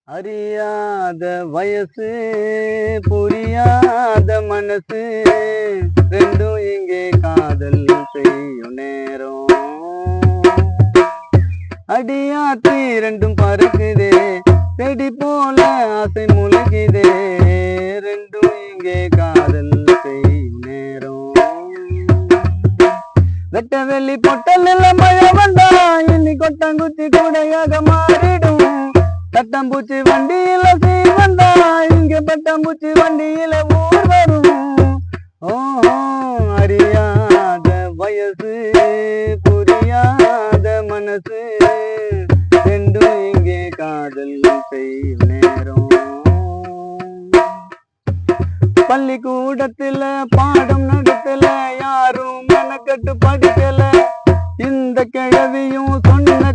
அறியாத வயசு புரியாத மனசு ரெண்டும் இங்கே காதல் செய்யும் நேரம். அடியாத்தி ரெண்டும் பறக்குதே செடி போல ஆசை முழுகுதே ரெண்டும் இங்கே காதல் செய்யும் நேரம். வெட்ட வெள்ளி பொட்டல் மழை வந்தா இன்னி கொட்டாங்குச்சி கூடையாக மாறிடும். பட்டாம்பூச்சி வண்டியில சீவந்தா இங்க பட்டாம்பூச்சி வண்டியில ஊர் வரும். ஓஹோ அறியாத வயசு புரியாத மனசு ரெண்டும் இங்கே காதல் செய்யும் நேரம். பள்ளிக்கூடத்துல பாடம் நடத்தல யாரும் மெனக்கட்டு படிக்கல. இந்த கிழவியும் சொன்ன